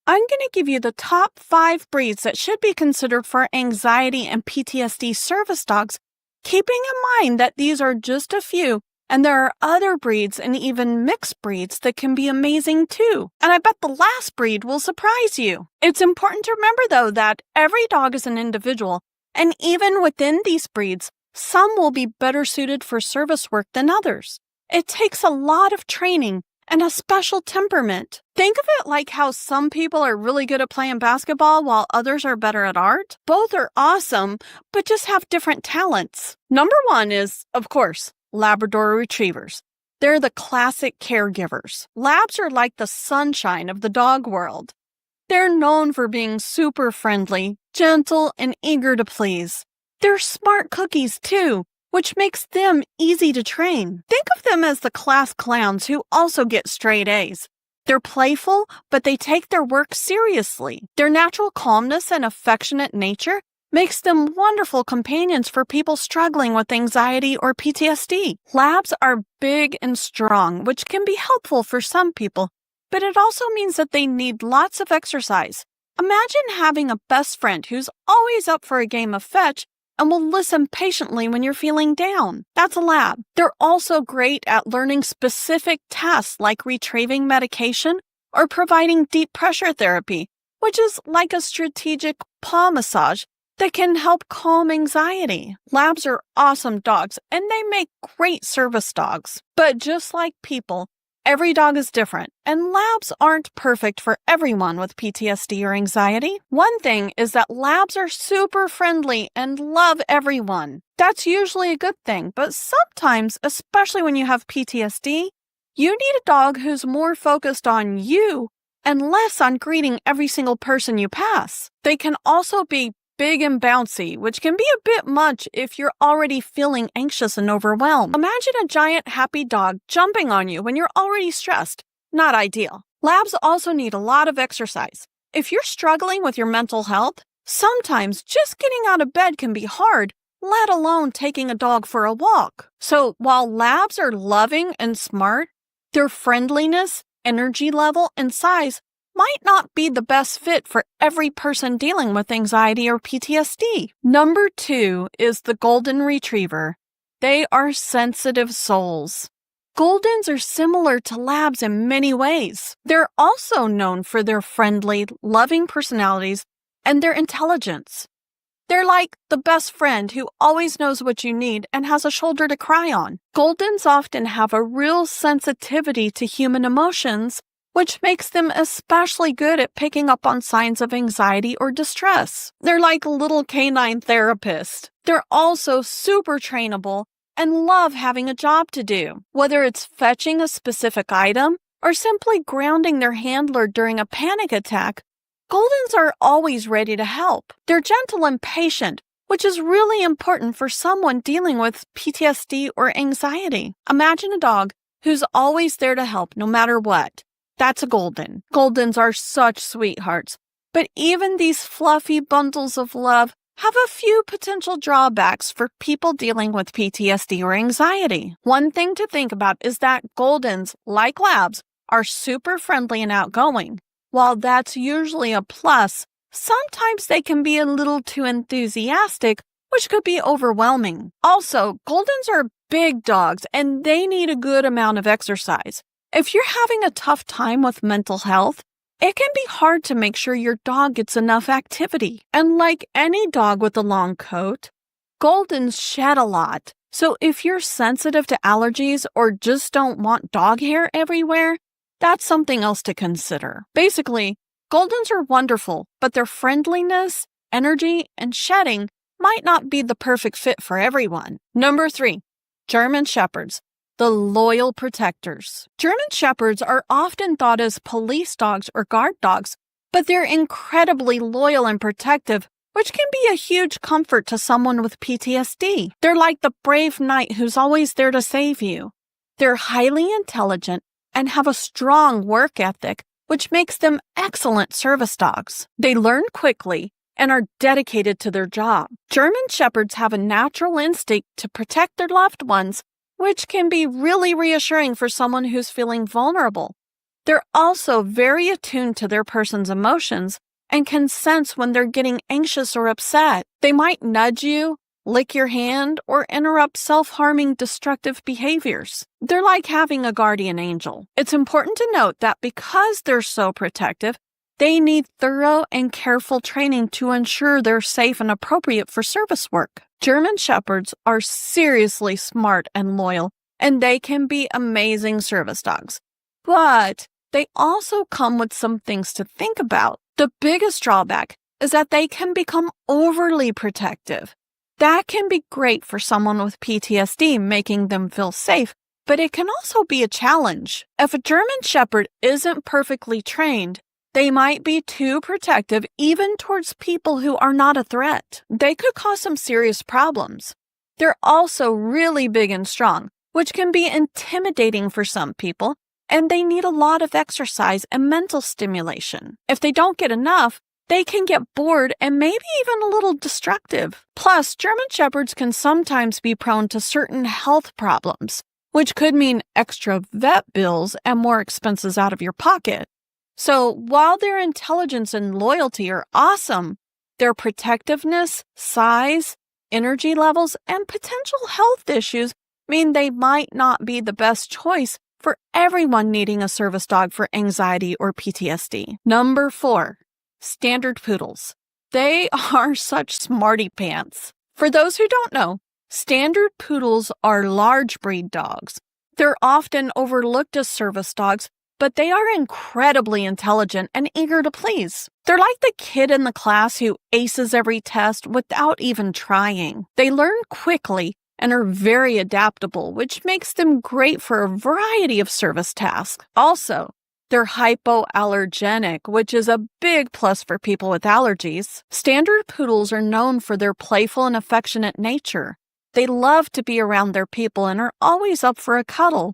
I'm going to give you the top 5 breeds that should be considered for anxiety and PTSD service dogs, keeping in mind that these are just a few, and there are other breeds and even mixed breeds that can be amazing too. And I bet the last breed will surprise you. It's important to remember, though, that every dog is an individual, and even within these breeds, some will be better suited for service work than others. It takes a lot of training and a special temperament. Think of it like how some people are really good at playing basketball while others are better at art. Both are awesome, but just have different talents. Number 1 is, of course, Labrador Retrievers. They're the classic caregivers. Labs are like the sunshine of the dog world. They're known for being super friendly, gentle, and eager to please. They're smart cookies too, which makes them easy to train. Think of them as the class clowns who also get straight A's. They're playful, but they take their work seriously. Their natural calmness and affectionate nature makes them wonderful companions for people struggling with anxiety or PTSD. Labs are big and strong, which can be helpful for some people, but it also means that they need lots of exercise. Imagine having a best friend who's always up for a game of fetch and will listen patiently when you're feeling down. That's a lab. They're also great at learning specific tasks like retrieving medication or providing deep pressure therapy, which is like a strategic paw massage that can help calm anxiety. Labs are awesome dogs, and they make great service dogs. But just like people, every dog is different, and labs aren't perfect for everyone with PTSD or anxiety. One thing is that labs are super friendly and love everyone. That's usually a good thing, but sometimes, especially when you have PTSD, you need a dog who's more focused on you and less on greeting every single person you pass. They can also be big and bouncy, which can be a bit much if you're already feeling anxious and overwhelmed. Imagine a giant happy dog jumping on you when you're already stressed. Not ideal. Labs also need a lot of exercise. If you're struggling with your mental health, sometimes just getting out of bed can be hard, let alone taking a dog for a walk. So while labs are loving and smart, their friendliness, energy level, and size might not be the best fit for every person dealing with anxiety or PTSD. Number 2 is the Golden Retriever. They are sensitive souls. Goldens are similar to labs in many ways. They're also known for their friendly, loving personalities and their intelligence. They're like the best friend who always knows what you need and has a shoulder to cry on. Goldens often have a real sensitivity to human emotions, which makes them especially good at picking up on signs of anxiety or distress. They're like little canine therapists. They're also super trainable and love having a job to do, whether it's fetching a specific item or simply grounding their handler during a panic attack. Goldens are always ready to help. They're gentle and patient, which is really important for someone dealing with PTSD or anxiety. Imagine a dog who's always there to help no matter what. That's a Golden. Goldens are such sweethearts. But even these fluffy bundles of love have a few potential drawbacks for people dealing with PTSD or anxiety. One thing to think about is that Goldens, like labs, are super friendly and outgoing. While that's usually a plus, sometimes they can be a little too enthusiastic, which could be overwhelming. Also, Goldens are big dogs, and they need a good amount of exercise. If you're having a tough time with mental health, it can be hard to make sure your dog gets enough activity. And like any dog with a long coat, Goldens shed a lot. So if you're sensitive to allergies or just don't want dog hair everywhere, that's something else to consider. Basically, Goldens are wonderful, but their friendliness, energy, and shedding might not be the perfect fit for everyone. Number 3, German Shepherds. The loyal protectors. German Shepherds are often thought as police dogs or guard dogs, but they're incredibly loyal and protective, which can be a huge comfort to someone with PTSD. They're like the brave knight who's always there to save you. They're highly intelligent and have a strong work ethic, which makes them excellent service dogs. They learn quickly and are dedicated to their job. German Shepherds have a natural instinct to protect their loved ones, which can be really reassuring for someone who's feeling vulnerable. They're also very attuned to their person's emotions and can sense when they're getting anxious or upset. They might nudge you, lick your hand, or interrupt self-harming destructive behaviors. They're like having a guardian angel. It's important to note that because they're so protective, they need thorough and careful training to ensure they're safe and appropriate for service work. German Shepherds are seriously smart and loyal, and they can be amazing service dogs. But they also come with some things to think about. The biggest drawback is that they can become overly protective. That can be great for someone with PTSD, making them feel safe, but it can also be a challenge. If a German Shepherd isn't perfectly trained, they might be too protective even towards people who are not a threat. They could cause some serious problems. They're also really big and strong, which can be intimidating for some people, and they need a lot of exercise and mental stimulation. If they don't get enough, they can get bored and maybe even a little destructive. Plus, German Shepherds can sometimes be prone to certain health problems, which could mean extra vet bills and more expenses out of your pocket. So while their intelligence and loyalty are awesome, their protectiveness, size, energy levels, and potential health issues mean they might not be the best choice for everyone needing a service dog for anxiety or PTSD. Number 4, standard poodles. They are such smarty pants. For those who don't know, standard poodles are large breed dogs. They're often overlooked as service dogs, but they are incredibly intelligent and eager to please. They're like the kid in the class who aces every test without even trying. They learn quickly and are very adaptable, which makes them great for a variety of service tasks. Also, they're hypoallergenic, which is a big plus for people with allergies. Standard poodles are known for their playful and affectionate nature. They love to be around their people and are always up for a cuddle.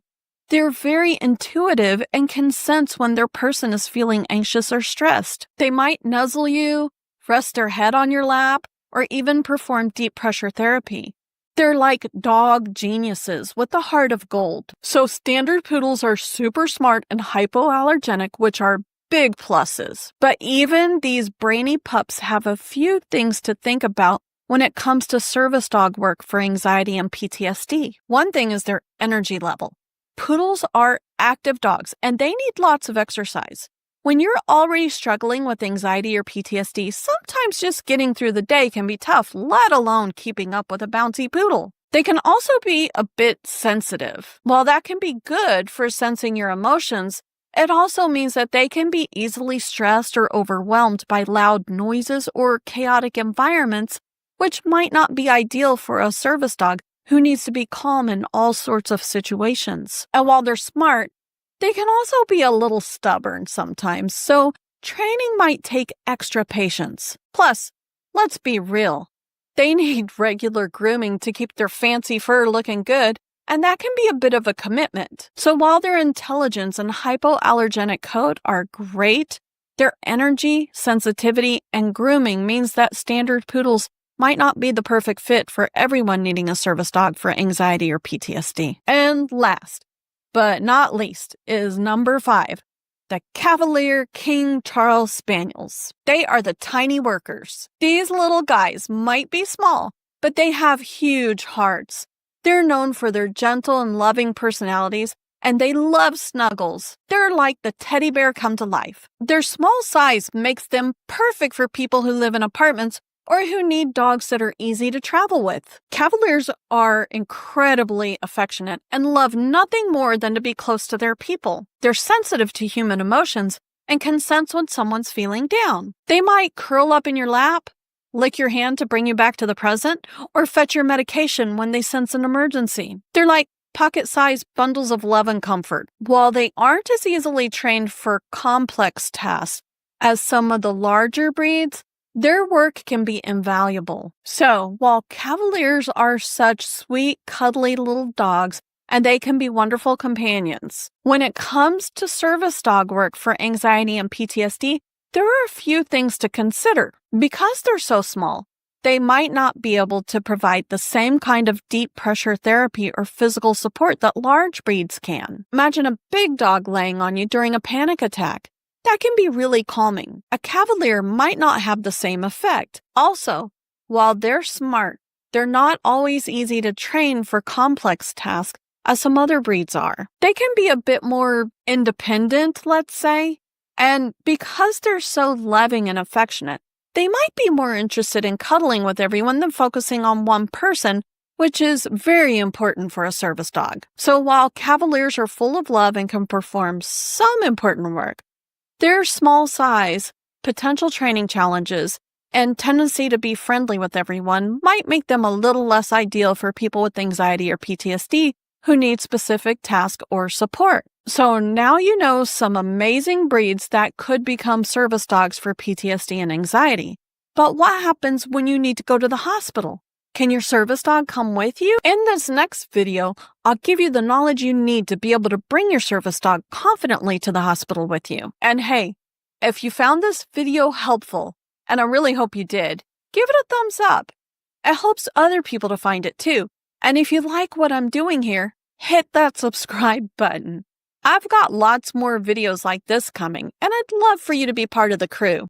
They're very intuitive and can sense when their person is feeling anxious or stressed. They might nuzzle you, rest their head on your lap, or even perform deep pressure therapy. They're like dog geniuses with a heart of gold. So standard poodles are super smart and hypoallergenic, which are big pluses. But even these brainy pups have a few things to think about when it comes to service dog work for anxiety and PTSD. One thing is their energy level. Poodles are active dogs, and they need lots of exercise. When you're already struggling with anxiety or PTSD, sometimes just getting through the day can be tough, let alone keeping up with a bouncy poodle. They can also be a bit sensitive. While that can be good for sensing your emotions, it also means that they can be easily stressed or overwhelmed by loud noises or chaotic environments, which might not be ideal for a service dog who needs to be calm in all sorts of situations. And while they're smart, they can also be a little stubborn sometimes, so training might take extra patience. Plus, let's be real, they need regular grooming to keep their fancy fur looking good, and that can be a bit of a commitment. So while their intelligence and hypoallergenic coat are great, their energy, sensitivity, and grooming means that standard poodles might not be the perfect fit for everyone needing a service dog for anxiety or PTSD. And last, but not least, is number 5, the Cavalier King Charles Spaniels. They are the tiny workers. These little guys might be small, but they have huge hearts. They're known for their gentle and loving personalities, and they love snuggles. They're like the teddy bear come to life. Their small size makes them perfect for people who live in apartments or who need dogs that are easy to travel with. Cavaliers are incredibly affectionate and love nothing more than to be close to their people. They're sensitive to human emotions and can sense when someone's feeling down. They might curl up in your lap, lick your hand to bring you back to the present, or fetch your medication when they sense an emergency. They're like pocket-sized bundles of love and comfort. While they aren't as easily trained for complex tasks as some of the larger breeds, their work can be invaluable. So, while Cavaliers are such sweet, cuddly little dogs, and they can be wonderful companions, when it comes to service dog work for anxiety and PTSD, there are a few things to consider. Because they're so small, they might not be able to provide the same kind of deep pressure therapy or physical support that large breeds can. Imagine a big dog laying on you during a panic attack. That can be really calming. A Cavalier might not have the same effect. Also, while they're smart, they're not always easy to train for complex tasks as some other breeds are. They can be a bit more independent, let's say, and because they're so loving and affectionate, they might be more interested in cuddling with everyone than focusing on one person, which is very important for a service dog. So while Cavaliers are full of love and can perform some important work, their small size, potential training challenges, and tendency to be friendly with everyone might make them a little less ideal for people with anxiety or PTSD who need specific tasks or support. So now you know some amazing breeds that could become service dogs for PTSD and anxiety. But what happens when you need to go to the hospital? Can your service dog come with you? In this next video, I'll give you the knowledge you need to be able to bring your service dog confidently to the hospital with you. And hey, if you found this video helpful, and I really hope you did, give it a thumbs up. It helps other people to find it too. And if you like what I'm doing here, hit that subscribe button. I've got lots more videos like this coming, and I'd love for you to be part of the crew.